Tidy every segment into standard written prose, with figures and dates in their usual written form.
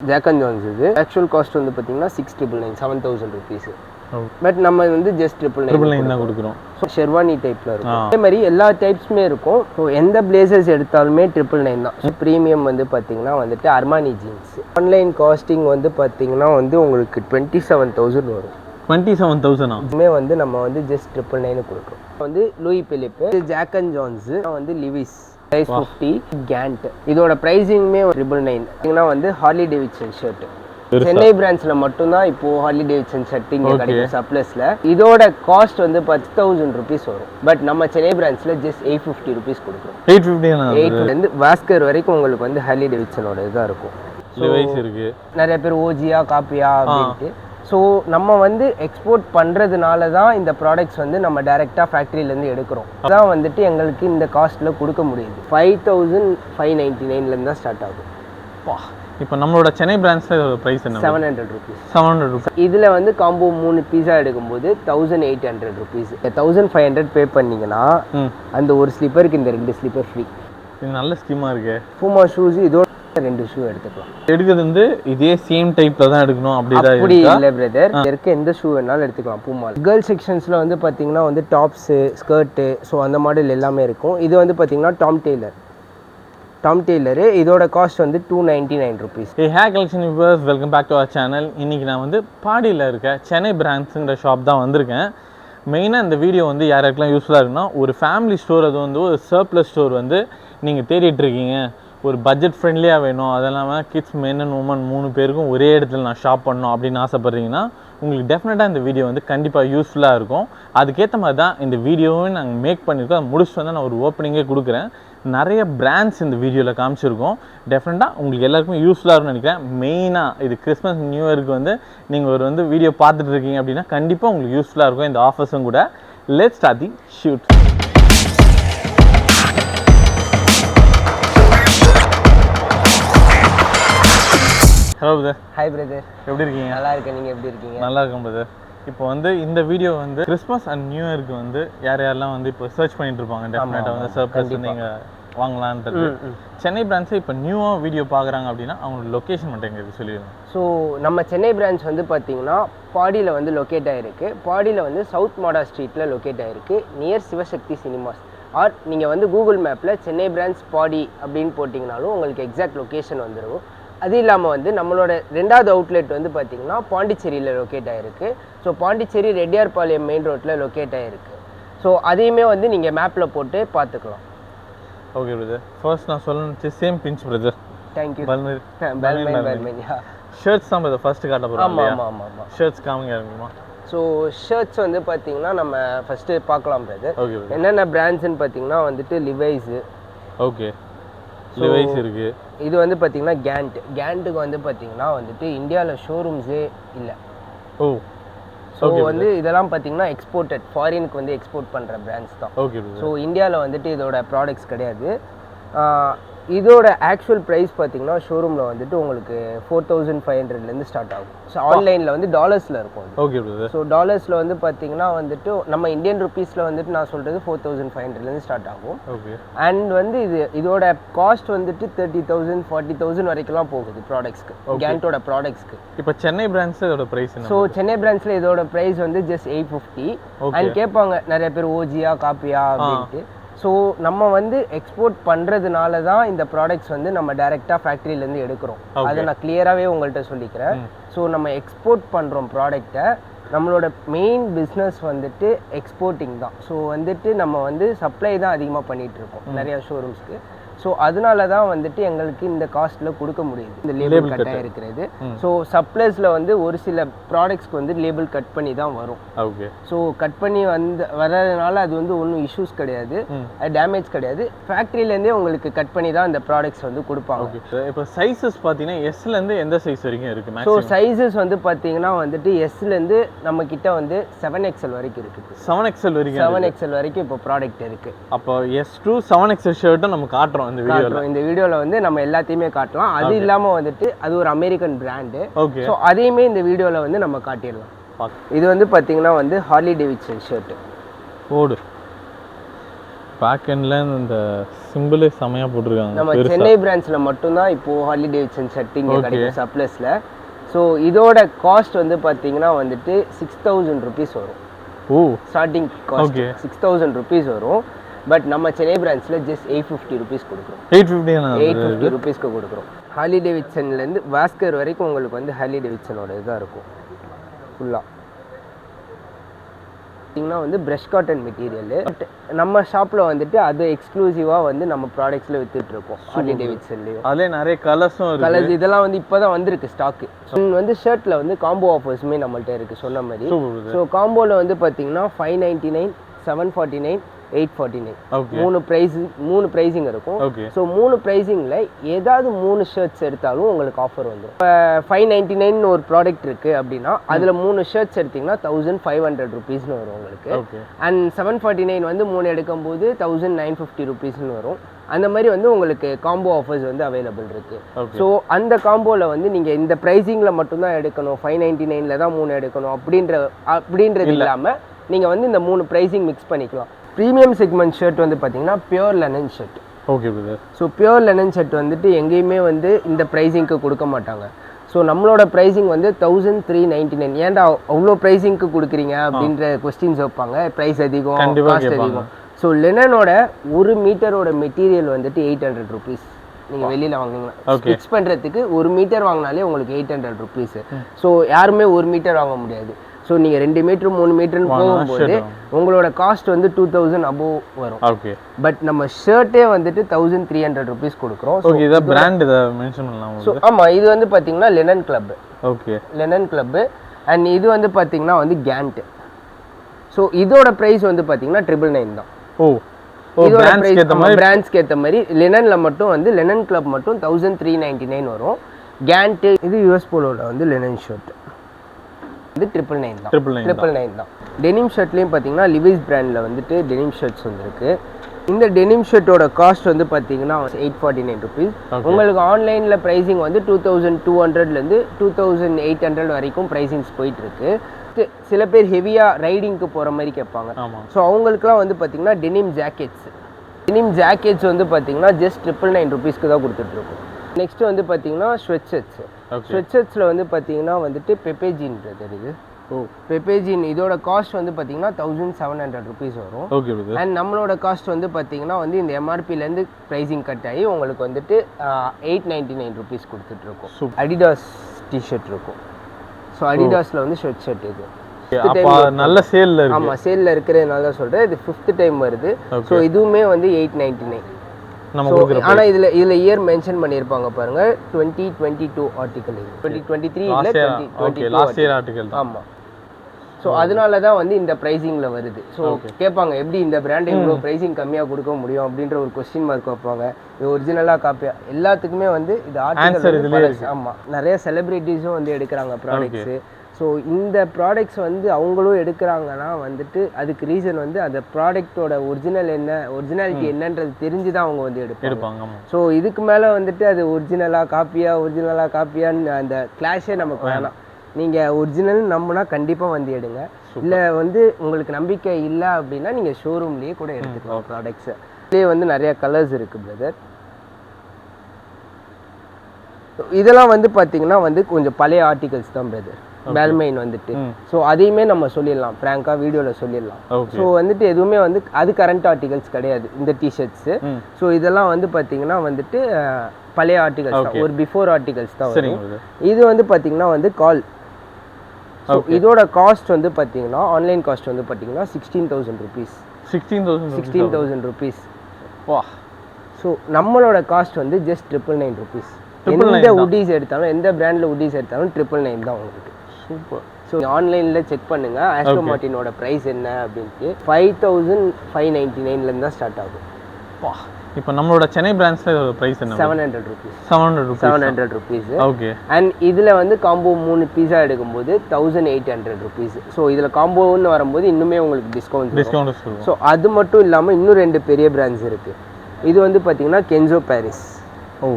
Jack and Jones இது actual cost வந்து பார்த்தீங்கன்னா 6,999 7,000 rupees. பட் நம்ம வந்து ஜஸ்ட் 999 தான் கொடுக்குறோம். ஸோ ஷெர்வானி டைப்பில் இருக்கும். அதே மாதிரி எல்லா டைப்ஸுமே இருக்கும். ஸோ எந்த பிளேசர்ஸ் எடுத்தாலுமே 999 தான். ஸோ ப்ரீமியம் வந்து பார்த்தீங்கன்னா வந்துட்டு அர்மானி ஜீன்ஸ். ஆன்லைன் காஸ்டிங் வந்து பார்த்தீங்கன்னா வந்து உங்களுக்கு 27,000 வரும். 27,000 இதுமே வந்து நம்ம வந்து ஜஸ்ட் 999 கொடுக்குறோம். வந்து Louis Philippe, Jack and Jones, வந்து லிவிஸ் சைஸ் 50 கேண்ட். இதோட பிரைசிங்குமே 999 வந்து ஹார்லி டேவிட்சன் ஷர்ட். சென்னை பிரான்ச்ல மட்டும்தான் இப்போ ஹார்லி டேவிட்சன் ஷர்ட் இங்க கிடைக்கும் சப்ளஸ்ல. இதோட காஸ்ட் வந்து 10,000 rupees வரும். பட் நம்ம சென்னை பிரான்ச்ல ஜஸ்ட் 850 rupees கொடுக்குறோம். 850 இருந்து வாஸ்கர் வரைக்கும் உங்களுக்கு வந்து ஹார்லி டேவிட்சனோட இதா இருக்கும். இருக்கு நிறைய பேர் ஓஜியா காப்பியா அப்படின்ட்டு. ஸோ நம்ம வந்து எக்ஸ்போர்ட் பண்ணுறதுனால தான் இந்த ப்ராடக்ட்ஸ் வந்து நம்ம டைரெக்டாக ஃபேக்ட்ரியிலேருந்து எடுக்கிறோம். அதான் வந்துட்டு எங்களுக்கு இந்த காஸ்ட்டில் கொடுக்க முடியுது. 5,599 தான் ஸ்டார்ட் ஆகும். இப்போ நம்மளோட சென்னை பிரான்ச்சில் ப்ரைஸ் என்ன? 700 rupees. 700 rupees. இதில் வந்து காம்போ 3 பீஸா எடுக்கும்போது 1,800 rupees. 1,500 பே பண்ணிங்கன்னா அந்த ஒரு ஸ்லிப்பருக்கு இந்த 2 ஸ்லிப்பர் ஃப்ரீ. இது நல்ல ஸ்கீமாக இருக்கு. பூமா ஷூஸ் இதோட 2 ஷூ எடுத்துக்கலாம். எடுக்கிறது வந்து இதே சேம் டைப்ல தான் எடுக்கணும் அப்படி இல்ல பிரதர். இருக்க எந்த ஷூ வேணாலும் எடுத்துக்கலாம் பூமா. கேர்ள் செக்ஷன்ஸ்ல வந்து பாத்தீங்கன்னா வந்து டாப்ஸ், ஸ்கர்ட், ஸோ அந்த மாடல் எல்லாமே இருக்கும். இது வந்து பாத்தீங்கன்னா டாம் டெய்லர். இதோட காஸ்ட் வந்து 299 rupees. Hair collection viewers, welcome back to our channel. இன்னைக்கு நான் வந்து பாடியில் இருக்க சென்னை பிரான்ச்சுங்கிற ஷாப் தான் வந்திருக்கேன். மெயினாக இந்த வீடியோ வந்து யாருக்கெல்லாம் யூஸ்ஃபுல்லாக இருக்குன்னா, ஒரு ஃபேமிலி ஸ்டோர், அது வந்து ஒரு சர்ப்ளஸ் ஸ்டோர் வந்து நீங்கள் தேடிட்டு இருக்கீங்க, ஒரு பட்ஜெட் ஃப்ரெண்ட்லியாக வேணும், அது இல்லாமல் கிட்ஸ், மென் அண்ட் உமன் 3 பேருக்கும் ஒரே இடத்துல நான் ஷாப் பண்ணணும் அப்படின்னு ஆசைப்பட்றீங்கன்னா உங்களுக்கு டெஃபினட்டாக இந்த வீடியோ வந்து கண்டிப்பாக யூஸ்ஃபுல்லாக இருக்கும். அதுக்கேற்ற மாதிரி தான் இந்த வீடியோவும் நாங்கள் மேக் பண்ணியிருக்கோம். அதை முடிச்சுட்டு வந்து நான் ஒரு ஓப்பனிங்கே கொடுக்குறேன். நிறைய பிராண்ட்ஸ் இந்த வீடியோவில் காமிச்சிருக்கோம். டெஃபினட்டாக உங்களுக்கு எல்லாருக்குமே யூஸ்ஃபுல்லாக இருக்கும்னு நினைக்கிறேன். மெயினாக இது கிறிஸ்மஸ் நியூ இயருக்கு வந்து நீங்கள் ஒரு வந்து வீடியோ பார்த்துட்டு இருக்கீங்க அப்படின்னா கண்டிப்பாக உங்களுக்கு யூஸ்ஃபுல்லாக இருக்கும் இந்த ஆஃபர்ஸும் கூட. Let's start the shoot. Hello brother. Hi brother. எப்படி இருக்கீங்க? நல்லா இருக்கேன். நீங்கள் எப்படி இருக்கீங்க? நல்லா இருக்கேன் பிரதர். இப்போ வந்து இந்த வீடியோ வந்து கிறிஸ்மஸ் அண்ட் நியூ இயருக்கு வந்து யாரெல்லாம் வந்து இப்போ சர்ச் பண்ணிட்டு இருப்பாங்க, டெஃபினட்டாக வந்து சர்ப்ரைஸ் நீங்கள் வாங்கலான்றது. சென்னை பிரான்ச்சில் இப்போ நியூவாக வீடியோ பார்க்குறாங்க அப்படின்னா அவங்களோட லொக்கேஷன் மட்டும் எங்களுக்கு சொல்லிடுங்க. ஸோ நம்ம சென்னை பிரான்ச் வந்து பார்த்தீங்கன்னா பாடியில் வந்து லொக்கேட் ஆகிருக்கு. பாடியில் வந்து சவுத் மாடா ஸ்ட்ரீட்டில் லொக்கேட் ஆகிருக்கு, நியர் சிவசக்தி சினிமாஸ். ஆர் நீங்கள் வந்து கூகுள் மேப்பில் சென்னை பிரான்ச் பாடி அப்படின்னு போட்டிங்கனாலும் உங்களுக்கு எக்ஸாக்ட் லொக்கேஷன் வந்துடும். அது இல்லாமல் வந்து நம்மளோட 2வது அவுட்லெட் வந்து பார்த்திங்கன்னா பாண்டிச்சேரியில் லொக்கேட் ஆகிருக்கு. ஸோ பாண்டிச்சேரி ரெட்டியார்பாளையம் மெயின் ரோட்டில் லொக்கேட் ஆகிருக்கு. ஸோ அதையுமே வந்து நீங்கள் மேப்பில் போட்டு பார்த்துக்கலாம். Okay brother. ஃபர்ஸ்ட் நான் சொல்லணும் same pinch brother. Thank you. Shirts தான் பிரதர் ஃபர்ஸ்ட் காட்ட போகிறோம். ஆமாம். ஷர்ட்ஸ் காமிங்க இருக்குமா? ஸோ ஷர்ட்ஸ் வந்து பார்த்தீங்கன்னா நம்ம ஃபஸ்ட்டு பார்க்கலாம் பிரதர். ஓகே. என்னென்ன பிராண்ட்ஸ்ன்னு பார்த்தீங்கன்னா வந்துட்டு லிவைஸு. ஓகே. லிவைஸ் இருக்குது. இது வந்து பார்த்தீங்கன்னா கேண்ட்டுக்கு வந்து பார்த்தீங்கன்னா வந்துட்டு இந்தியாவில் ஷோரூம்ஸே இல்லை. ஓ. ஸோ வந்து இதெல்லாம் பார்த்தீங்கன்னா எக்ஸ்போர்ட்டட், ஃபாரினுக்கு வந்து எக்ஸ்போர்ட் பண்ணுற பிராண்ட்ஸ் தான். ஓகே. ஸோ இந்தியாவில் வந்துட்டு இதோட ப்ராடக்ட்ஸ் கிடையாது. இதோட ஆக்சுவல் ப்ரைஸ் பார்த்தீங்கன்னா ஷோரூமில் வந்துட்டு உங்களுக்கு 4,500லேருந்து ஸ்டார்ட் ஆகும். ஸோ ஆன்லைனில் வந்து டாலர்ஸில் இருக்கும். Okay brother. ஸோ டாலர்ஸில் வந்து பார்த்தீங்கன்னா வந்துட்டு நம்ம இந்தியன் ருபீஸில் வந்துட்டு நான் சொல்கிறது 4,500லேருந்து ஸ்டார்ட் ஆகும். ஓகே. அண்ட் வந்து இதோட காஸ்ட் வந்துட்டு 30,000 40,000 வரைக்கும்லாம் போகுது ப்ராடக்ட்ஸ்க்கு, கேண்டோட ப்ராடக்ட்ஸ்க்கு. இப்போ சென்னை பிரான்ச்சில் இதோட ப்ரைஸ் என்ன? ஸோ சென்னை பிரான்ச்சில் இதோட ப்ரைஸ் வந்து ஜஸ்ட் 850. அண்ட் கேட்பாங்க நிறைய பேர் ஓஜியா காப்பியா அப்படின்ட்டு. ஸோ நம்ம வந்து எக்ஸ்போர்ட் பண்ணுறதுனால தான் இந்த ப்ராடக்ட்ஸ் வந்து நம்ம டைரெக்டாக ஃபேக்ட்ரியிலேருந்து எடுக்கிறோம். அதை நான் கிளியராகவே உங்கள்கிட்ட சொல்லிக்கிறேன். ஸோ நம்ம எக்ஸ்போர்ட் பண்ணுறோம் ப்ராடக்டை. நம்மளோட மெயின் பிஸ்னஸ் வந்துட்டு எக்ஸ்போர்ட்டிங் தான். ஸோ வந்துட்டு நம்ம வந்து சப்ளை தான் அதிகமாக பண்ணிகிட்டு இருக்கோம் நிறையா ஷோரூம்ஸ்க்கு. ஸோ அதனால தான் வந்துட்டு எங்களுக்கு இந்த காஸ்ட்டில் கொடுக்க முடியுது. இந்த லேபிள் கட்டாக இருக்கிறது. ஸோ சப்ளைஸில் வந்து ஒரு சில ப்ராடக்ட்ஸ்க்கு வந்து லேபிள் கட் பண்ணி தான் வரும். ஓகே. ஸோ கட் பண்ணி வர்றதுனால அது வந்து ஒன்றும் இஷ்யூஸ் கிடையாது, அது டேமேஜ் கிடையாது. ஃபேக்ட்ரியிலேருந்தே உங்களுக்கு கட் பண்ணி தான் இந்த ப்ராடக்ட்ஸ் வந்து கொடுப்பாங்க. ஓகே. இப்போ சைஸஸ் பார்த்தீங்கன்னா எஸ்லேருந்து எந்த சைஸ் வரைக்கும் இருக்குது? ஸோ சைஸஸ் வந்து பார்த்தீங்கன்னா வந்துட்டு எஸ்லேருந்து நம்ம கிட்ட வந்து 7XL வரைக்கும் இருக்குது. 7XL வரைக்கும்? 7XL வரைக்கும் இப்போ ப்ராடக்ட் இருக்குது. அப்போ S to 7XL ஷர்ட்டும் நம்ம காட்டுறோம் இந்த வீடியோல வந்து நம்ம எல்லாத்தையுமே காட்டலாம். அது இல்லாம வந்துட்டு அது ஒரு அமெரிக்கன் பிராண்டு. ஓகே. சோ அதையுமே இந்த வீடியோல வந்து நம்ம காட்டிடலாம். இது வந்து பாத்தீங்கன்னா வந்து ஹார்லி டேவிட்சன் ஷர்ட். ஓடு. பேக் எண்ட்ல இந்த சிம்பிளே செமையா போட்டுருக்காங்க. நம்ம சென்னை பிரான்ச்ல மட்டும் தான் இப்போ ஹார்லி டேவிட்சன் ஷர்ட் இங்க கிடைக்கும் சப்ளஸ்ல. ஸோ இதோட காஸ்ட் வந்து பார்த்தீங்கன்னா வந்துட்டு 6000 rupees வரும். ஓ ஸ்டார்டிங் காஸ்ட் 6000 rupees வரும். பட் நம்ம சென்னை பிரான்ச்சில் ஜஸ்ட் 850 rupees கொடுக்குறோம். 850 rupeesக்கு கொடுக்குறோம். ஹார்லி டேவிட்சன்லேருந்து வாஸ்கர் வரைக்கும் உங்களுக்கு வந்து ஹார்லி டேவிட்சனோட இதாக இருக்கும் ஃபுல்லாக. பார்த்தீங்கன்னா வந்து ப்ரஷ் காட்டன் மெட்டீரியல். நம்ம ஷாப்பில் வந்துட்டு அது எக்ஸ்க்ளூசிவாக வந்து நம்ம ப்ராடக்ட்ஸில் விற்றுட்ருக்கோம். ஹார்லி டேவிட்சன்லேயும் அதிலே நிறைய கலர்ஸும் கலர்ஸ் இதெல்லாம் வந்து இப்போ தான் வந்திருக்கு ஸ்டாக்கு. வந்து ஷர்ட்டில் வந்து காம்போ ஆஃபர்ஸுமே நம்மள்ட்ட இருக்குது சொன்ன மாதிரி. ஸோ காம்போவில் வந்து பார்த்தீங்கன்னா 599, 749, 849 மூணு ப்ரைஸிங் இருக்கும். ஸோ 3 ப்ரைஸிங்கில் ஏதாவது 3 ஷர்ட்ஸ் எடுத்தாலும் உங்களுக்கு ஆஃபர் வந்துடும். இப்போ 599 ஒரு ப்ராடக்ட் இருக்குது அப்படின்னா அதில் 3 ஷர்ட்ஸ் எடுத்திங்கன்னா 1500 rupeesனு வரும் உங்களுக்கு. அண்ட் 749 வந்து 3 எடுக்கும்போது 1950 rupeesனு வரும். அந்த மாதிரி வந்து உங்களுக்கு காம்போ ஆஃபர்ஸ் வந்து அவைலபிள் இருக்குது. ஸோ அந்த காம்போவில் வந்து நீங்கள் இந்த ப்ரைஸிங்கில் மட்டும்தான் எடுக்கணும், 599 தான் 3 எடுக்கணும் அப்படின்றது இல்லாமல் நீங்கள் வந்து இந்த 3 ப்ரைஸிங் மிக்ஸ் பண்ணிக்கலாம். ப்ரீமியம் செக்மெண்ட் ஷர்ட் வந்து பார்த்தீங்கன்னா pure linen shirt. Okay brother. So pure linen shirt வந்துட்டு எங்கேயுமே வந்து இந்த ப்ரைஸிங்க்கு கொடுக்க மாட்டாங்க. ஸோ நம்மளோட ப்ரைஸிங் வந்து 1399. ஏன்டா அவ்வளோ ப்ரைஸிங்க்கு கொடுக்குறீங்க அப்படின்ற கொஸ்டின்ஸ் வைப்பாங்க. ப்ரைஸ் அதிகம், காஸ்ட் அதிகம். ஸோ லெனனோட 1 மீட்டரோட மெட்டீரியல் வந்துட்டு 800 rupees. நீங்கள் வெளியில் வாங்கினீங்கன்னா ஸ்டிச் பண்ணுறதுக்கு 1 மீட்டர் வாங்கினாலே உங்களுக்கு 800 rupees. ஸோ யாருமே 1 மீட்டர் வாங்க முடியாது. ஸோ நீங்கள் 2 மீட்டர் 3 மீட்டர்னு போகும்போது உங்களோட காஸ்ட் வந்து 2000 above வரும். ஓகே. பட் நம்ம ஷர்ட்டே வந்துட்டு 1300 rupees கொடுக்குறோம். ஓகே. இத பிராண்ட் இத மென்ஷன் பண்ணலாம். ஸோ ஆமாம், இது வந்து பார்த்தீங்கன்னா linen club. Okay. Linen club. And இது வந்து பார்த்தீங்கன்னா வந்து கேண்ட். ஸோ இதோட ப்ரைஸ் வந்து பார்த்தீங்கன்னா 999 தான். ஓ இதோட ப்ரைஸ் பிராண்ட்ஸ்க்கு ஏற்ற மாதிரி லெனனில் மட்டும் வந்து லெனன் கிளப் மட்டும் 1399 வரும். கேண்ட்டு இது யூஎஸ் போலோட வந்து லெனன் ஷர்ட் வந்து 999 தான். டெனிம் ஷர்ட்லேயும் பார்த்தீங்கன்னா லிவிஸ் பிராண்டில் வந்துட்டு டெனிம் ஷர்ட்ஸ் வந்துருக்கு. இந்த டெனிம் ஷர்ட்டோட காஸ்ட் வந்து பார்த்தீங்கன்னா 849 rupees. உங்களுக்கு ஆன்லைனில் ப்ரைஸிங் வந்து 2200லேருந்து 2800 வரைக்கும் ப்ரைஸிங்ஸ் போயிட்டுருக்கு. சில பேர் ஹெவியாக ரைடிங்க்கு போகிற மாதிரி கேட்பாங்க. ஸோ அவங்களுக்குலாம் வந்து பார்த்தீங்கன்னா டெனிம் ஜாக்கெட்ஸ் வந்து பார்த்தீங்கன்னா ஜஸ்ட் 999 rupeesக்கு தான் கொடுத்துட்ருக்கோம். நெக்ஸ்ட் வந்து பார்த்தீங்கன்னா ஸ்வெட்ஷர்ட்ஸில் வந்து பார்த்தீங்கன்னா வந்துட்டு பெப்பேஜின்றது இது. பெப்பேஜின் இதோட காஸ்ட் வந்து பார்த்தீங்கன்னா 1700 rupees வரும். அண்ட் நம்மளோட காஸ்ட் வந்து பார்த்தீங்கன்னா வந்து இந்த எம்ஆர்பிலேருந்து ப்ரைஸிங் கட் ஆகி உங்களுக்கு வந்துட்டு 899 rupees கொடுத்துட்ருக்கோம். அடிடாஸ் டிஷர்ட் இருக்கும். ஸோ அடிடாஸில் வந்து ஷர்ட் இது நல்ல சேல்ல இருக்கு. ஆமாம், சேல்ல இருக்கிறதுனால தான் சொல்கிறேன். இது 5th டைம் வருது. ஸோ இதுவுமே வந்து 899. ஆனா இதுல இயர் மென்ஷன் பண்ணிருப்பாங்க பாருங்க, 2022 ஆர்டிகல். 2023 இல்ல 2022 லாஸ்ட் இயர் ஆர்டிகல். ஆமா. ஸோ அதனால தான் வந்து இந்த ப்ரைஸிங்கில் வருது. ஸோ கேட்பாங்க எப்படி இந்த பிராண்ட் இவ்வளோ ப்ரைஸிங் கம்மியாக கொடுக்க முடியும் அப்படின்ற ஒரு கொஸ்டின் மார்க் வைப்பாங்க. இது ஒரிஜினலாக காப்பியா எல்லாத்துக்குமே வந்து இது ஆர்டிகல். ஆமாம், நிறைய செலிபிரிட்டிஸும் வந்து எடுக்கிறாங்க ப்ராடக்ட்ஸு. ஸோ இந்த ப்ராடக்ட்ஸ் வந்து அவங்களும் எடுக்கிறாங்கன்னா வந்துட்டு அதுக்கு ரீசன் வந்து அந்த ப்ராடக்டோட ஒரிஜினாலிட்டி என்னன்றது தெரிஞ்சு தான் அவங்க வந்து எடுப்பாங்க. ஸோ இதுக்கு மேலே வந்துட்டு அது ஒரிஜினலாக காப்பியான்னு அந்த கிளாஷே நமக்கு வேணாம். நீங்கள் ஒரிஜினல் நம்பினா கண்டிப்பாக வந்து எடுங்க. இல்லை வந்து உங்களுக்கு நம்பிக்கை இல்லை அப்படின்னா நீங்கள் ஷோரூம்லேயே கூட எடுத்துக்கலாம் ப்ராடக்ட்ஸை. இதுலேயே வந்து நிறையா கலர்ஸ் இருக்குது பிரதர். இதெல்லாம் வந்து பார்த்தீங்கன்னா வந்து கொஞ்சம் பழைய ஆர்டிகல்ஸ் தான் பிரதர். பேல்மெயின் வந்துட்டு ஸோ அதையுமே நம்ம சொல்லிடலாம், ஃப்ராங்காக வீடியோவில் சொல்லிடலாம். ஸோ வந்துட்டு எதுவுமே வந்து அது கரண்ட் ஆர்டிகல்ஸ் கிடையாது இந்த டிஷர்ட்ஸு. ஸோ இதெல்லாம் வந்து பார்த்தீங்கன்னா வந்துட்டு பழைய ஆர்டிகல்ஸ் தான், ஒரு பிஃபோர் ஆர்டிகல்ஸ் தான் வரும். இது வந்து பார்த்தீங்கன்னா வந்து கால். இதோட காஸ்ட் வந்து பார்த்தீங்கன்னா ஆன்லைன் காஸ்ட் வந்து பார்த்தீங்கன்னா 16,000 rupees. 16,000 rupees. வா. ஸோ நம்மளோட காஸ்ட் வந்து ஜஸ்ட் 999 rupees. எந்த உட்டீஸ் எடுத்தாலும் எந்த பிராண்டில் உட்டீஸ் எடுத்தாலும் 999 தான் உங்களுக்கு. சூப்பர். ஸோ ஆன்லைனில் செக் பண்ணுங்க ஆஸ்ட்ரோ மார்ட்டினோட ப்ரைஸ் என்ன அப்படின்ட்டு 5599 தான் ஸ்டார்ட் ஆகும். வா. இப்போ நம்மளோட சென்னை பிரான்ச்ல இதோட பிரைஸ் என்ன? 700 rupees. 700 rupees. ஓகே. அண்ட் இதில் வந்து காம்போ 3 பீஸா எடுக்கும்போது 1800 rupees. ஸோ இதில் காம்போன்னு வரும்போது இன்னுமே உங்களுக்கு டிஸ்கவுண்ட். ஸோ அது மட்டும் இல்லாமல் இன்னும் 2 பெரிய பிராண்ட்ஸ் இருக்குது. இது வந்து பார்த்தீங்கன்னா கென்சோ பாரிஸ். ஓ,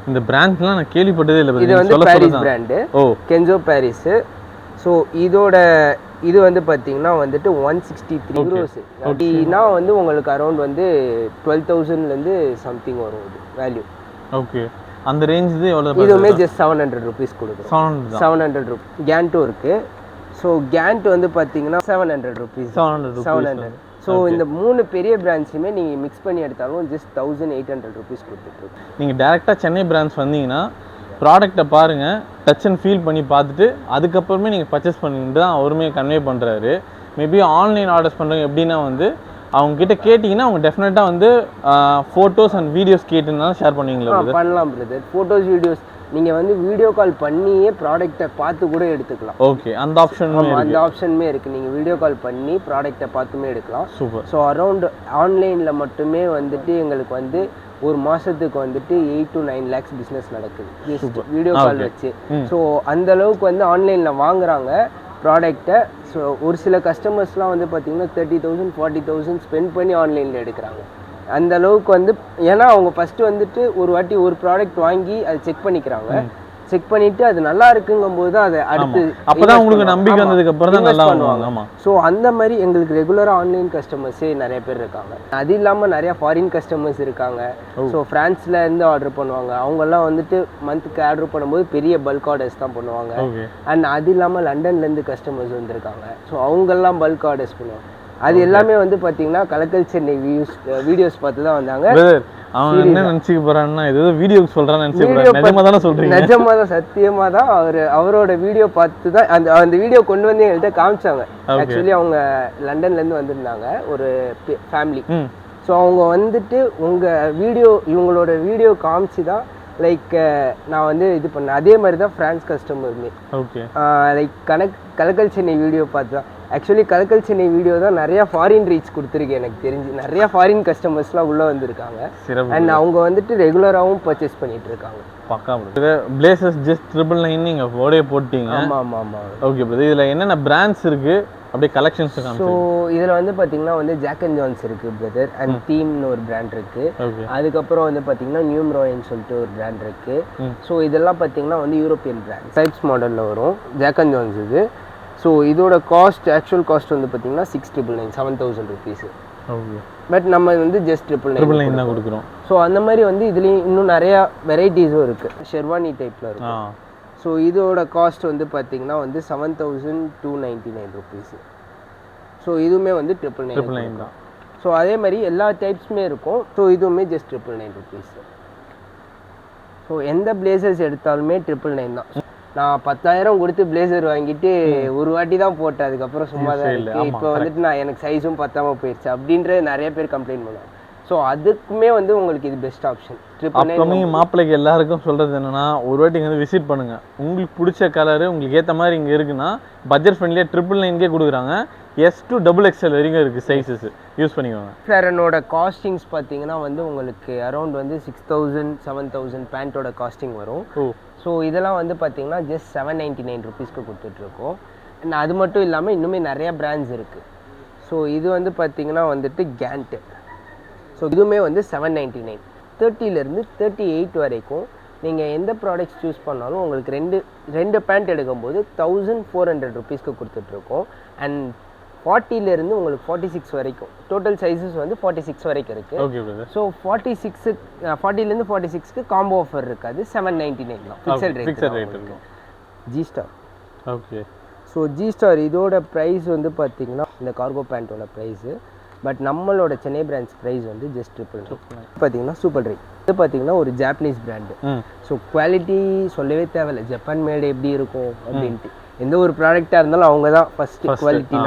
இந்த பிராண்ட்லாம் நான் கேள்விப்பட்டதே இல்லை. இது வந்து Paris brand. Kenzo Paris. So இதோட இது வந்து பார்த்தீங்கன்னா வந்துட்டு 163 யூரோஸ். அப்படின்னா வந்து உங்களுக்கு அரௌண்ட் வந்து 12,000லேருந்து சம்திங் வரும் இது வேல்யூ. ஓகே, அந்த ரேஞ்ச் இது எவ்வளோ? இதுவுமே ஜஸ்ட் 700 ருபீஸ் கொடுக்குறோம். 700 ருபீஸ். கேண்ட்டும் இருக்குது. ஸோ கேண்ட் வந்து பார்த்தீங்கன்னா 700 ருபீஸ். 700. ஸோ இந்த 3 பெரிய பிராண்ட்ஸுமே நீங்கள் மிக்ஸ் பண்ணி எடுத்தாலும் ஜஸ்ட் 1800 ருபீஸ் கொடுத்துட்ருக்கோம். நீங்கள் டேரெக்டாக சென்னை பிரான்ச் வந்தீங்கன்னா ப்ராடக்ட்டை பாருங்கள், டச் அண்ட் ஃபீல் பண்ணி பார்த்துட்டு அதுக்கப்புறமே நீங்கள் பர்ச்சேஸ் பண்ணிட்டு தான் அவருமே கன்வே பண்ணுறாரு. மேபி ஆன்லைன் ஆர்டர்ஸ் பண்ணுறவங்க எப்படின்னா வந்து அவங்ககிட்ட கேட்டிங்கன்னா அவங்க டெஃபினட்டாக வந்து ஃபோட்டோஸ் அண்ட் வீடியோஸ் கேட்டுன்னா ஷேர் பண்ணுவீங்களா? பண்ணலாம் பிரதர். ஃபோட்டோஸ் வீடியோஸ் நீங்கள் வந்து வீடியோ கால் பண்ணியே ப்ராடக்ட்டை பார்த்து கூட எடுத்துக்கலாம். ஓகே, அந்த ஆப்ஷனுமே இருக்குது. நீங்கள் வீடியோ கால் பண்ணி ப்ராடக்ட்டை பார்த்துமே எடுக்கலாம். சூப்பர். ஸோ அரௌண்ட் ஆன்லைனில் மட்டுமே வந்துட்டு எங்களுக்கு வந்து ஒரு மாதத்துக்கு வந்துட்டு 8 to 9 lakhs பிஸ்னஸ் நடக்குது வீடியோ கால் வச்சு. ஸோ அந்த அளவுக்கு வந்து ஆன்லைனில் வாங்குறாங்க ப்ராடக்டை. ஸோ ஒரு சில கஸ்டமர்ஸ்லாம் வந்து பார்த்தீங்கன்னா 30,000 40,000 ஸ்பெண்ட் பண்ணி ஆன்லைனில் எடுக்கிறாங்க. அந்த அளவுக்கு வந்து ஏன்னா அவங்க ஃபஸ்ட்டு வந்துட்டு ஒரு வாட்டி ஒரு ப்ராடக்ட் வாங்கி அதை செக் பண்ணிக்கிறாங்க. செக் பண்ணிட்டு அது நல்லா இருக்குங்கும்போது தான் அதை அடுத்து அப்பதான் உங்களுக்கு நம்பிக்கை வந்ததுக்கு அப்புறம் தான் நல்லா பண்ணுவாங்க. ஸோ அந்த மாதிரி எங்களுக்கு ரெகுலராக ஆன்லைன் கஸ்டமர்ஸே நிறைய பேர் இருக்காங்க. அது இல்லாமல் நிறைய ஃபாரின் கஸ்டமர்ஸ் இருக்காங்க. ஸோ ஃப்ரான்ஸ்ல இருந்து ஆர்டர் பண்ணுவாங்க. அவங்கெல்லாம் வந்துட்டு மந்த்துக்கு ஆர்டர் பண்ணும்போது பெரிய பல்க் ஆர்டர்ஸ் தான் பண்ணுவாங்க. அண்ட் அது இல்லாமல் லண்டன்லேருந்து கஸ்டமர்ஸ் வந்திருக்காங்க. ஸோ அவங்கெல்லாம் பல்க் ஆர்டர்ஸ் பண்ணுவாங்க. அது எல்லாமே வந்து பார்த்தீங்கன்னா கலக்கல் சென்னை வீடியோஸ் பார்த்து தான் வந்தாங்க. அவன் என்ன நினைச்சுக்க போறான்னா ஏதோ வீடியோ சொல்றான்னு நினைச்சுக்கிறான். நிஜமா தான சொல்றீங்க? நிஜமா தான், சத்தியமா தான். அவரோட வீடியோ பார்த்து தான் அந்த வீடியோ கொண்டு வந்து எங்கள்கிட்ட காமிச்சாங்க. ஆக்சுவலி அவங்க லண்டன்ல இருந்து வந்திருந்தாங்க ஒரு ஃபேமிலி. ஸோ அவங்க வந்துட்டு இவங்களோட வீடியோ காமிச்சு தான் லைக் நான் வந்து இது பண்ணேன். அதே மாதிரி தான் ஃப்ரான்ஸ் கஸ்டமருமே லைக் கலக்கல் சென்னை வீடியோ பார்த்து தான். ஆக்சுவலி கலக்கல் சென்னை வீடியோ தான் நிறைய ஃபாரின் ரீச் கொடுத்துருக்கு எனக்கு தெரிஞ்சு. நிறைய ஃபாரின் கஸ்டமர்ஸ்லாம் உள்ளே வந்திருக்காங்க. அண்ட் அவங்க வந்துட்டு ரெகுலராகவும் பர்ச்சேஸ் பண்ணிட்டு இருக்காங்க. பக்கா பிளேசஸ் ஜஸ்ட் 999 நீங்க போர்டே போட்டீங்க. ஆமாம். ஓகே பிரதர், இதில் என்னென்ன பிராண்ட்ஸ் இருக்கு அப்படியே கலெக்ஷன்ஸ்? ஸோ இதில் வந்து பார்த்தீங்கன்னா வந்து ஜாக் அண்ட் ஜான்ஸ் இருக்குது பிரதர். அண்ட் தீம்னு ஒரு பிராண்ட் இருக்குது. அதுக்கப்புறம் வந்து பார்த்தீங்கன்னா நியூம்ரோயின்னு சொல்லிட்டு ஒரு பிராண்ட் இருக்குது. ஸோ இதெல்லாம் பார்த்தீங்கன்னா வந்து யூரோப்பியன் பிராண்ட் டைப்ஸ் மாடலில் வரும் ஜாக் அண்ட் ஜான்ஸ் இது. ஸோ இதோட ஆக்சுவல் காஸ்ட் வந்து பார்த்தீங்கன்னா 699 7,000 ருபீஸ். பட் நம்ம வந்து ஜஸ்ட் 999 தான் கொடுக்குறோம். ஸோ அந்த மாதிரி வந்து இதுலேயும் இன்னும் நிறையா வெரைட்டிஸும் இருக்குது. ஷெர்வானி டைப்பில் இருக்கும். ஸோ இதோட காஸ்ட் வந்து பார்த்தீங்கன்னா வந்து 7,299 ருபீஸ். ஸோ இதுவுமே வந்து 999 தான். ஸோ அதே மாதிரி எல்லா டைப்ஸுமே இருக்கும். ஸோ இதுவுமே ஜஸ்ட் 999 ருபீஸ். ஸோ எந்த பிளேசர்ஸ் எடுத்தாலுமே 999 தான். நான் 10,000 கொடுத்து பிளேசர் வாங்கிட்டு ஒரு வாட்டி தான் போட்டேன். அதுக்கப்புறம் சும்மா தான் இருக்கு. இப்போ வந்துட்டு எனக்கு சைஸும் பத்தாம போயிடுச்சு அப்படின்ற நிறைய பேர் கம்ப்ளைண்ட் பண்ணுவாங்க. ஸோ அதுக்குமே வந்து உங்களுக்கு இது பெஸ்ட் ஆப்ஷன். மாப்பிள்ளைக்கு எல்லாருக்கும் சொல்றது என்னன்னா ஒரு வாட்டி வந்து விசிட் பண்ணுங்க. உங்களுக்கு பிடிச்ச கலரு உங்களுக்கு ஏற்ற மாதிரி இங்கே இருக்குன்னா பட்ஜெட் ஃப்ரெண்ட்லியாக 999 கொடுக்குறாங்க. S to XXL வரைக்கும் இருக்குது சைஸஸ். யூஸ் பண்ணிக்கோங்க. ஃப்ளரனோட காஸ்டிங்ஸ் பார்த்தீங்கன்னா வந்து உங்களுக்கு அரௌண்ட் வந்து 6,000 7,000 பேண்ட்டோட காஸ்டிங் வரும். ஸோ இதெல்லாம் வந்து பார்த்தீங்கன்னா ஜஸ்ட் 799 ருபீஸ்க்கு கொடுத்துட்ருக்கோம். அது மட்டும் இல்லாமல் இன்னுமே நிறையா பிராண்ட்ஸ் இருக்குது. ஸோ இது வந்து பார்த்தீங்கன்னா வந்துட்டு கேண்ட்டு. ஸோ இதுவுமே வந்து 799. 30லேருந்து 38 வரைக்கும் நீங்கள் எந்த ப்ராடக்ட்ஸ் சூஸ் பண்ணாலும் உங்களுக்கு ரெண்டு பேண்ட் எடுக்கும்போது 1,400 ருபீஸ்க்கு கொடுத்துட்ருக்கோம். அண்ட் 40லேருந்து உங்களுக்கு 46 வரைக்கும் டோட்டல் சைஸஸ் வந்து 46 வரைக்கும் இருக்குது. ஸோ 40லேருந்து 46க்கு காம்போ ஆஃபர் இருக்காது. 799 தான் ஃபிக்ஸட் ரேட் இருக்கும். G star. Okay. So G star இதோட ப்ரைஸ் வந்து பார்த்தீங்கன்னா இந்த கார்கோ பேண்ட்டோட ப்ரைஸு. பட் நம்மளோட சென்னை பிராண்ட்ஸ் ப்ரைஸ் வந்து ஜஸ்ட் 999. பார்த்தீங்கன்னா சூப்பர் ட்ரை. இது பார்த்தீங்கன்னா ஒரு ஜாப்பனீஸ் பிராண்டு. ஸோ குவாலிட்டி சொல்லவே தேவையில்லை. ஜப்பான் மேடு எப்படி இருக்கும் அப்படின்ட்டு எந்த ஒரு ப்ராடக்டாக இருந்தாலும் அவங்க தான் ஃபஸ்ட்டு குவாலிட்டி.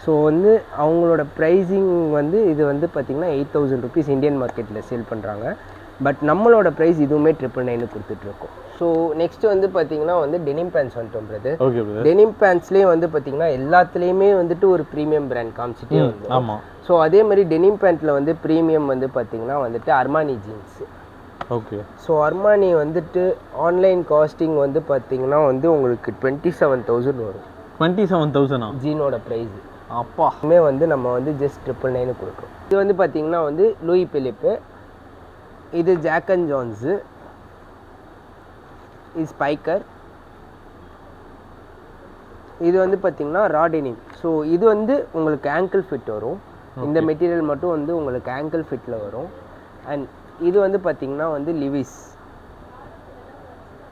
ஸோ வந்து அவங்களோட ப்ரைஸிங் வந்து இது வந்து பார்த்தீங்கன்னா 8,000 ருபீஸ் இந்தியன் மார்க்கெட்டில் சேல் பண்ணுறாங்க. பட் நம்மளோட ப்ரைஸ் இதுவுமே 999 கொடுத்துட்ருக்கோம். ஸோ நெக்ஸ்ட் வந்து பார்த்தீங்கன்னா வந்து டெனிம் பேண்ட்ஸ் வந்துட்டோம் பிரதர். டெனிம் பேண்ட்ஸ்லேயும் வந்து பார்த்தீங்கன்னா எல்லாத்துலேயுமே வந்துட்டு ஒரு ப்ரீமியம் பிராண்ட் காமிச்சிட்டே வந்து. ஸோ அதே மாதிரி டெனிம் பேண்ட்டில் வந்து ப்ரீமியம் வந்து பார்த்தீங்கன்னா வந்துட்டு Armani jeans. Okay. So Armani வந்துட்டு ஆன்லைன் காஸ்டிங் வந்து பார்த்தீங்கன்னா வந்து உங்களுக்கு 27,000 வரும். 27,000 ஜீனோட ப்ரைஸ். அப்பாமே வந்து நம்ம வந்து ஜஸ்ட் 999 கொடுக்குறோம். இது வந்து பார்த்தீங்கன்னா வந்து லூயி பிலிப்பு. இது ஜாக் அண்ட் ஜான்ஸு. இது ஸ்பைக்கர். இது வந்து பார்த்தீங்கன்னா ரா டெனிம். ஸோ இது வந்து உங்களுக்கு ஆங்கிள் ஃபிட் வரும். இந்த மெட்டீரியல் மட்டும் வந்து உங்களுக்கு ஆங்கிள் ஃபிட்டில் வரும். அண்ட் இது வந்து பார்த்தீங்கன்னா வந்து லிவிஸ்.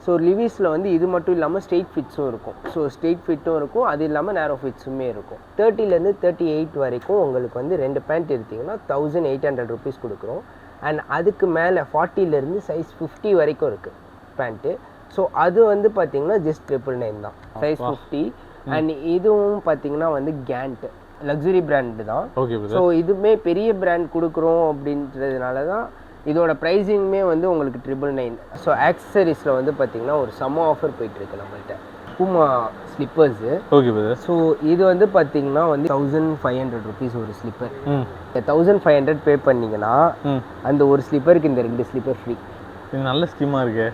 ஸோ லிவிஸில் வந்து இது மட்டும் இல்லாமல் ஸ்ட்ரெயிட் ஃபிட்ஸும் இருக்கும். ஸோ ஸ்ட்ரெயிட் ஃபிட்டும் இருக்கும், அது இல்லாமல் நேரோ ஃபிட்ஸுமே இருக்கும். 30லேருந்து 38 வரைக்கும் உங்களுக்கு வந்து 2 பேண்ட் எடுத்திங்கன்னா 1800 ருபீஸ் கொடுக்குறோம். அண்ட் அதுக்கு மேலே 40லேருந்து சைஸ் 50 வரைக்கும் இருக்குது பேண்ட்டு. ஸோ அது வந்து பார்த்தீங்கன்னா ஜஸ்ட் 999 தான், சைஸ் 50. அண்ட் இதுவும் பார்த்தீங்கன்னா வந்து கேண்ட் லக்ஸுரி பிராண்டு தான். ஸோ இதுவுமே பெரிய பிராண்ட் கொடுக்குறோம் அப்படின்றதுனால தான் இதோட ப்ரைஸிங்குமே வந்து உங்களுக்கு 999. ஸோ ஆக்சசரிஸில் வந்து பார்த்தீங்கன்னா ஒரு செம்ம ஆஃபர் போயிட்டுருக்கு நம்மள்கிட்ட. பூமா ஸ்லிப்பர்ஸு. Okay brother. ஸோ இது வந்து பார்த்தீங்கன்னா வந்து 1500 ருபீஸ் ஒரு ஸ்லிப்பர். 1500 பே பண்ணிங்கன்னா அந்த ஒரு ஸ்லிப்பருக்கு இந்த 2 ஸ்லிப்பர் ஃப்ரீ. இது நல்ல ஸ்கீமாக இருக்கு.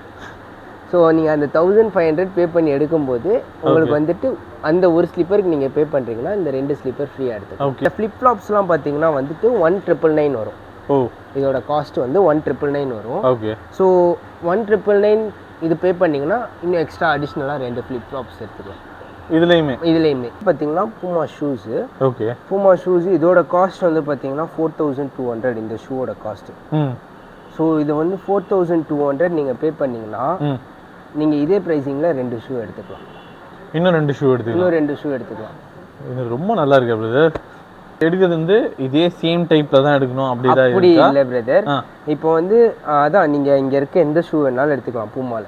ஸோ நீங்கள் அந்த 1500 பே பண்ணி எடுக்கும்போது உங்களுக்கு வந்துட்டு அந்த ஒரு ஸ்லிப்பருக்கு நீங்கள் பே பண்ணுறீங்கன்னா இந்த 2 ஸ்லிப்பர் ஃப்ரீயாக எடுத்துக்கலாம். இந்த ஃப்ளிப் ஃப்ளாப்ஸ்லாம் பார்த்தீங்கன்னா வந்துட்டு 1999 வரும். இதோட காஸ்ட் வந்து 1999 வரும். ஓகே. ஸோ 1999 இது பே பண்ணிங்கன்னா இன்னும் எக்ஸ்ட்ரா அடிஷ்னலாக 2 ஃப்ளிப் ஃப்ளாப்ஸ் எடுத்துக்கலாம். இதுலேயுமே பார்த்தீங்கன்னா பூமா ஷூஸு. ஓகே. பூமா ஷூஸ் இதோட காஸ்ட் வந்து பார்த்தீங்கன்னா 4200 இந்த ஷூவோட காஸ்ட்டு. ஸோ இது வந்து 4200 நீங்கள் பே பண்ணிங்கன்னா நீங்கள் இதே ப்ரைஸிங்கில் 2 ஷூ எடுத்துக்கலாம். இன்னும் 2 ஷூ எடுத்துக்கலாம். இது ரொம்ப நல்லா இருக்கு பிரதர். எடுக்கிறது வந்து இதே சேம் டைப்ல தான் எடுக்கணும் அப்படி இல்லை பிரதர். இப்போ வந்து அதான் நீங்கள் இங்கே இருக்க எந்த ஷூ வேணாலும் எடுத்துக்கலாம் பூமாவில்.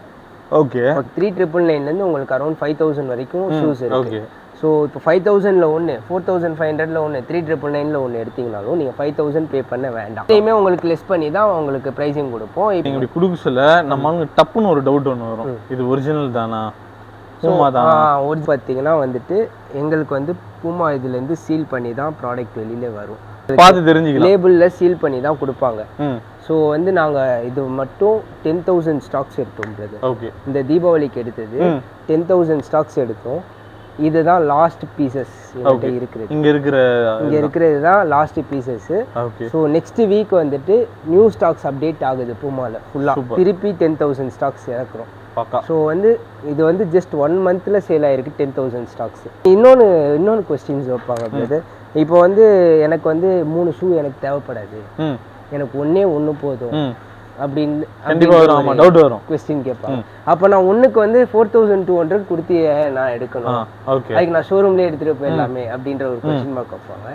ஓகே. 3999லேருந்து உங்களுக்கு அரௌண்ட் 5000 வரைக்கும் ஷூஸ் இருக்கு. ஸோ இப்போ 5000ல் ஒன்று, 4500ல் ஒன்று, 3999ல் ஒன்று எடுத்தீங்கனாலும் நீங்கள் 5000 பே பண்ண வேண்டாம். இதையுமே உங்களுக்கு லெஸ் பண்ணி தான் உங்களுக்கு ப்ரைஸிங் கொடுப்போம். இப்போ இப்படி கொடுக்க சொல்ல நம்ம டப்புன்னு ஒரு டவுட் ஒன்று வரும், இது ஒரிஜினல் தானா பூமா தானா? ஒரு பார்த்தீங்கன்னா வந்துட்டு எங்களுக்கு வந்து பூமா இதுலேருந்து சீல் பண்ணி தான் ப்ராடக்ட் வெளியில வரும். பார்த்து தெரிஞ்சுக்கலாம். லேபிளில் சீல் பண்ணி தான் கொடுப்பாங்க. ஸோ வந்து நாங்கள் இது மட்டும் 10,000 ஸ்டாக்ஸ் எடுத்தோம் பிரதர். ஓகே. இந்த தீபாவளிக்கு எடுத்தது 10,000 ஸ்டாக்ஸ் எடுத்தோம். இதுதான் லாஸ்ட் பீசஸ் இருக்கிறது. இங்கே இருக்கிறது தான் last pieces. So next week வந்துட்டு நியூ ஸ்டாக்ஸ் அப்டேட் ஆகுது பூமாவில் ஃபுல்லாக. திருப்பி 10,000 ஸ்டாக்ஸ் இறக்குறோம். ஸோ வந்து இது வந்து ஜஸ்ட் 1 மந்த்தில் சேல் ஆகிருக்கு 10,000 ஸ்டாக்ஸ். இன்னொன்று கொஸ்டின்ஸ் வைப்பாங்க பிரதர். இப்போ வந்து எனக்கு வந்து 3 ஷூ எனக்கு தேவைப்படாது, எனக்கு ஒன்று போதும் அப்படின்னு கொஸ்டின் கேட்பாங்க. அப்போ நான் ஒன்றுக்கு வந்து 4200 கொடுத்து நான் எடுக்கணும், அதுக்கு நான் ஷோரூம்லேயே எடுத்துகிட்டு போயிடலாமே அப்படின்ற ஒரு கொஸ்டின் மார்க் வைப்பாங்க.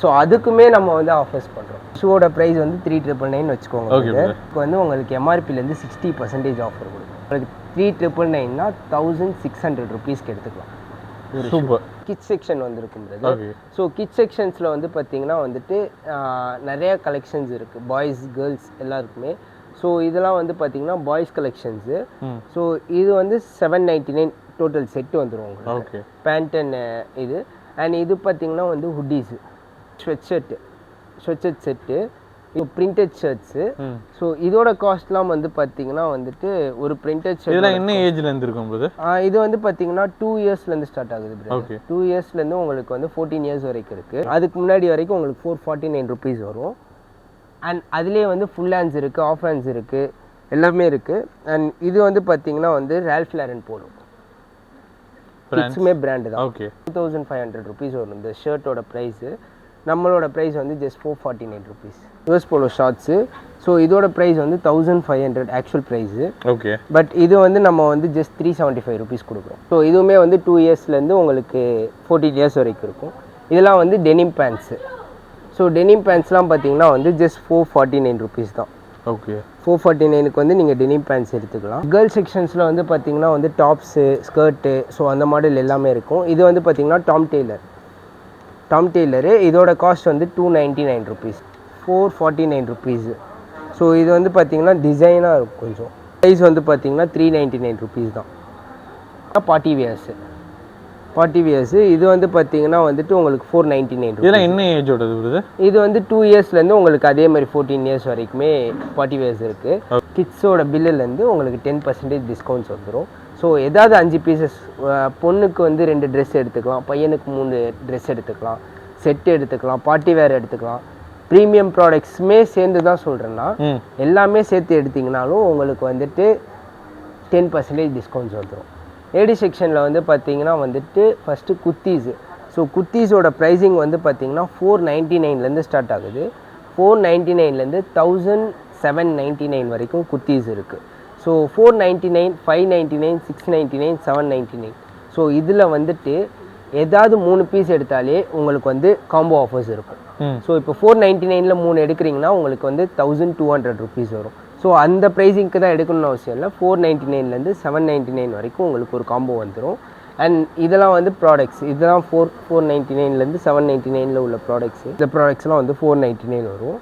ஸோ அதுக்குமே நம்ம வந்து ஆஃபர்ஸ் பண்ணுறோம். ஷூவோட ப்ரைஸ் வந்து 3999 வச்சுக்கோங்க. இப்போ வந்து உங்களுக்கு எம்ஆர்பிலேருந்து 60% ஆஃபர் கொடுக்கும். உங்களுக்கு 3999னா 1600 ருபீஸ்க்கு எடுத்துக்கலாம். சூப்பர். கிட்ஸ் செக்ஷன் வந்துருக்கும். ஸோ கிட்ஸ் செக்ஷன்ஸில் வந்து பார்த்தீங்கன்னா வந்துட்டு நிறைய கலெக்ஷன்ஸ் இருக்குது, பாய்ஸ் கேர்ள்ஸ் எல்லாருக்குமே. ஸோ இதெல்லாம் வந்து பார்த்தீங்கன்னா பாய்ஸ் கலெக்ஷன்ஸு. ஸோ இது வந்து 799 டோட்டல் செட்டு வந்துடும் உங்களுக்கு. பேண்ட் அண்ட் இது. அண்ட் இது பார்த்தீங்கன்னா வந்து ஹுட்டீஸு, ஸ்வெட் செட்டு, இப்போ பிரிண்டட் ஷர்ட்ஸு. ஸோ இதோட காஸ்ட்லாம் வந்து பார்த்தீங்கன்னா வந்துட்டு ஒரு பிரிண்டட் ஷர்ட் இதெல்லாம் என்ன ஏஜ்லேருந்து இருக்கும் போது? இது வந்து பார்த்தீங்கன்னா 2 இயர்ஸ்லேருந்து ஸ்டார்ட் ஆகுது. 2 இயர்ஸ்லேருந்து உங்களுக்கு வந்து 14 இயர்ஸ் வரைக்கும் இருக்குது. அதுக்கு முன்னாடி வரைக்கும் உங்களுக்கு 449 ருபீஸ் வரும். அண்ட் அதுலேயே வந்து ஃபுல் ஹேண்ட்ஸ் இருக்குது, ஆஃப் ஹேண்ட்ஸ் இருக்குது, எல்லாமே இருக்குது. அண்ட் இது வந்து பார்த்தீங்கன்னா வந்து ரால்ஃப் லாரன் போலும், கிட்ஸுமே பிராண்டு தான். 2500 ருபீஸ் வரும் இந்த ஷர்ட்டோட ப்ரைஸு. நம்மளோட ப்ரைஸ் வந்து just 449 rupees. US Polo shorts. So இதோட ப்ரைஸ் வந்து 1500 ஆக்சுவல் ப்ரைஸு. ஓகே. பட் இது வந்து நம்ம வந்து ஜஸ்ட் 375 ருபீஸ் கொடுக்குறோம். ஸோ இதுவுமே வந்து 2 இயர்ஸ்லேருந்து உங்களுக்கு 14 இயர்ஸ் வரைக்கும் இருக்கும். இதெல்லாம் வந்து டெனிம் பேண்ட்ஸு. ஸோ டெனிம் பேண்ட்ஸ்லாம் பார்த்தீங்கன்னா வந்து ஜஸ்ட் 449 ருபீஸ் தான். ஓகே. 449க்கு வந்து நீங்கள் டெனிம் பேண்ட்ஸ் எடுத்துக்கலாம். கேர்ள் செக்ஷன்ஸில் வந்து பார்த்தீங்கன்னா வந்து டாப்ஸு, ஸ்கர்ட்டு, ஸோ அந்த மாடல் எல்லாமே இருக்கும். இது வந்து பார்த்தீங்கன்னா டாம் டெய்லரு. இதோட காஸ்ட் வந்து 299 ருபீஸ், 449 ருபீஸு. ஸோ இது வந்து பார்த்தீங்கன்னா டிசைனாக இருக்கும் கொஞ்சம். ப்ரைஸ் வந்து பார்த்தீங்கன்னா 399 ருபீஸ் தான். பார்ட்டி வியர்ஸு இது வந்து பார்த்தீங்கன்னா வந்துட்டு உங்களுக்கு 499 ருபீஸ். இதெல்லாம் என்ன ஏஜோடது வருது? இது வந்து 2 இயர்ஸ்லேருந்து உங்களுக்கு அதே மாதிரி 14 இயர்ஸ் வரைக்குமே பார்ட்டி வியர்ஸ் இருக்குது. கிட்ஸோட பில்லுலேருந்து உங்களுக்கு 10% டிஸ்கவுண்ட்ஸ் வந்துடும். ஸோ ஏதாவது 5 பீசஸ், பொண்ணுக்கு வந்து 2 ட்ரெஸ் எடுத்துக்கலாம், பையனுக்கு 3 ட்ரெஸ் எடுத்துக்கலாம், செட்டு எடுத்துக்கலாம், பார்ட்டி வேர் எடுத்துக்கலாம். ப்ரீமியம் ப்ராடக்ட்ஸுமே சேர்ந்து தான் சொல்கிறேன்னா, எல்லாமே சேர்த்து எடுத்திங்கனாலும் உங்களுக்கு வந்துட்டு 10% டிஸ்கவுண்ட்ஸ் வந்துடும். லேடி செக்ஷனில் வந்து பார்த்தீங்கன்னா வந்துட்டு ஃபஸ்ட்டு குர்த்தீஸு. ஸோ குர்த்தீஸோட ப்ரைஸிங் வந்து பார்த்தீங்கன்னா 499 ஸ்டார்ட் ஆகுது. 499 1799 வரைக்கும் குர்த்தீஸ் இருக்குது. ஸோ 499, 599, 699, 799. ஸோ இதில் வந்துட்டு ஏதாவது 3 பீஸ் எடுத்தாலே உங்களுக்கு வந்து காம்போ ஆஃபர்ஸ் இருக்கும். ஸோ இப்போ 499 3 எடுக்கிறீங்கன்னா உங்களுக்கு வந்து 1200 rupees வரும். ஸோ அந்த ப்ரைஸிங்க்கு தான் எடுக்கணும்னு அவசியம் இல்லை. 499 799 வரைக்கும் உங்களுக்கு ஒரு காம்போ வந்துடும். அண்ட் இதெல்லாம் வந்து ப்ராடக்ட்ஸ், இதெல்லாம் 499 799 உள்ள ப்ராடக்ட்ஸு. இந்த ப்ராடக்ட்ஸ்லாம் வந்து 499 வரும்.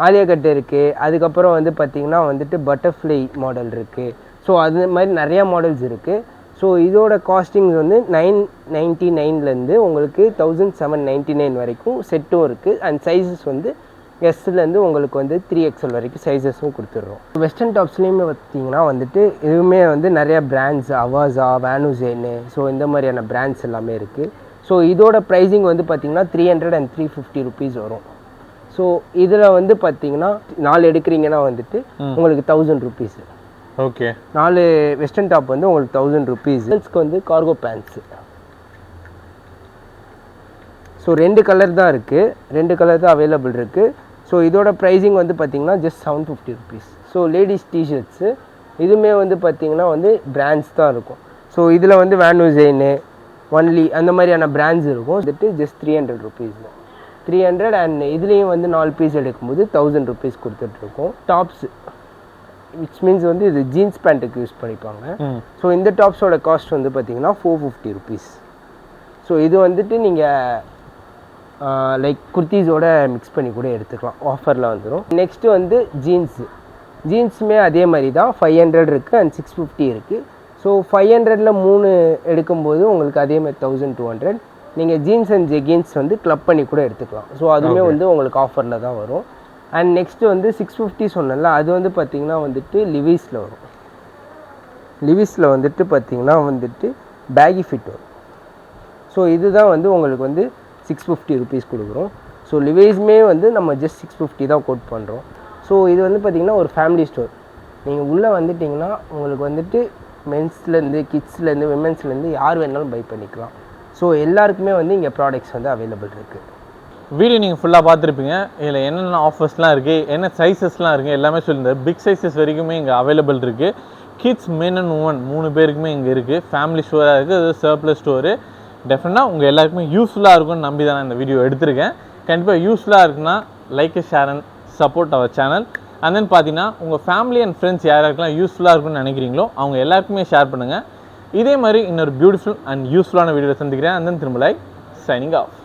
ஆலியா கட் இருக்குது. அதுக்கப்புறம் வந்து பார்த்திங்கன்னா வந்துட்டு பட்டர்ஃப்ளை மாடல் இருக்குது. ஸோ அது மாதிரி நிறையா மாடல்ஸ் இருக்குது. ஸோ இதோட காஸ்டிங்ஸ் வந்து 999 உங்களுக்கு 1799 வரைக்கும் செட்டும் இருக்குது. அண்ட் சைஸஸ் வந்து எஸ்லேருந்து உங்களுக்கு வந்து 3XL வரைக்கும் சைஸஸும் கொடுத்துட்றோம். வெஸ்டர்ன் டாப்ஸ்லேயுமே பார்த்தீங்கன்னா வந்துட்டு இதுவுமே வந்து நிறையா பிராண்ட்ஸ், அவாசா, வேனுசேனு, ஸோ இந்த மாதிரியான பிராண்ட்ஸ் எல்லாமே இருக்குது. ஸோ இதோட ப்ரைஸிங் வந்து பார்த்திங்கன்னா 300 and 350 rupees வரும். ஸோ இதில் வந்து பார்த்தீங்கன்னா 4 எடுக்கிறீங்கன்னா வந்துட்டு உங்களுக்கு 1000 rupees. ஓகே, 4 வெஸ்டர்ன் டாப் வந்து உங்களுக்கு 1000 rupees. கேர்ள்ஸ்க்கு வந்து கார்கோ பேண்ட்ஸு. ஸோ 2 கலர் தான் இருக்குது, 2 கலர் தான் அவைலபிள் இருக்குது. ஸோ இதோட ப்ரைஸிங் வந்து பார்த்திங்கன்னா just 750 rupees. So ladies T-shirts இதுவுமே வந்து பார்த்திங்கன்னா வந்து பிராண்ட்ஸ் தான் இருக்கும். ஸோ இதில் வந்து வேனுசைனு, ஒன்லி அந்த மாதிரியான பிராண்ட்ஸ் இருக்கும். வந்துட்டு ஜஸ்ட் 300 rupees. 300 அண்ட் இதுலேயும் வந்து 4 பீஸ் எடுக்கும்போது 1000 rupees கொடுத்துட்ருக்கோம். டாப்ஸு விச் மீன்ஸ் வந்து இது ஜீன்ஸ் பேண்ட்டுக்கு யூஸ் பண்ணிப்பாங்க. ஸோ இந்த டாப்ஸோட காஸ்ட் வந்து பார்த்திங்கன்னா 450 rupees. ஸோ இது வந்துட்டு நீங்கள் லைக் குர்த்தீஸோட மிக்ஸ் பண்ணி கூட எடுத்துக்கலாம், ஆஃபரில் வந்துடும். நெக்ஸ்ட்டு வந்து ஜீன்ஸு. ஜீன்ஸுமே அதே மாதிரி தான் 500 இருக்குது அண்ட் 650 இருக்குது. ஸோ 500ல் 3 எடுக்கும்போது உங்களுக்கு அதேமாதிரி 1200. நீங்கள் ஜீன்ஸ் அண்ட் ஜெகின்ஸ் வந்து கிளப் பண்ணி கூட எடுத்துக்கலாம். ஸோ அதுவுமே வந்து உங்களுக்கு ஆஃபரில் தான் வரும். அண்ட் நெக்ஸ்ட்டு வந்து 650 சொன்னல, அது வந்து பார்த்திங்கன்னா வந்துட்டு லிவிஸில் வரும். லிவிஸில் வந்துட்டு பார்த்திங்கன்னா வந்துட்டு பேகி ஃபிட் வரும். ஸோ இதுதான் வந்து உங்களுக்கு வந்து 650 rupees கொடுக்குறோம். ஸோ லிவைஸ்மே வந்து நம்ம ஜஸ்ட் 650 தான் கோட் பண்ணுறோம். ஸோ இது வந்து பார்த்திங்கன்னா ஒரு ஃபேமிலி ஸ்டோர். நீங்கள் உள்ளே வந்துட்டிங்கன்னா உங்களுக்கு வந்துட்டு மென்ஸ்லேருந்து, கிட்ஸ்லேருந்து, விமென்ஸ்லேருந்து யார் வேணாலும் பை பண்ணிக்கலாம். ஸோ எல்லாருக்குமே வந்து இங்கே ப்ராடக்ட்ஸ் வந்து அவைலபிள் இருக்குது. வீடியோ நீங்கள் ஃபுல்லாக பார்த்துருப்பீங்க. இதில் என்னென்ன ஆஃபர்ஸ்லாம் இருக்குது, என்ன சைஸஸ்லாம் இருக்குது எல்லாமே சொல்லியிருந்தேன். பிக் சைஸஸ் வரைக்குமே இங்கே அவைலபிள் இருக்குது. கிட்ஸ், மென் அண்ட் உமன் 3 பேருக்குமே இங்கே இருக்குது. ஃபேமிலி ஸ்டோராக இருக்குது, அது சர்ப்ளஸ் ஸ்டோரு. டெஃபினட்டாக உங்கள் எல்லாருக்குமே யூஸ்ஃபுல்லாக இருக்கும்னு நம்பி தான் நான் இந்த வீடியோ எடுத்திருக்கேன். கண்டிப்பாக யூஸ்ஃபுல்லாக இருக்குன்னா like, share and support our channel. And then பார்த்தீங்கன்னா உங்கள் ஃபேமிலி அண்ட் ஃப்ரெண்ட்ஸ் யாருக்கெல்லாம் யூஸ்ஃபுல்லாக இருக்குன்னு நினைக்கிறீங்களோ அவங்க எல்லாருக்குமே ஷேர் பண்ணுங்கள். இதே மாதிரி இன்னொரு பியூட்டிஃபுல் அண்ட் யூஸ்ஃபுல்லான வீடியோ சந்திக்கிறேன். அண்ட் தென் திரும்ப லைக், சைனிங் ஆஃப்.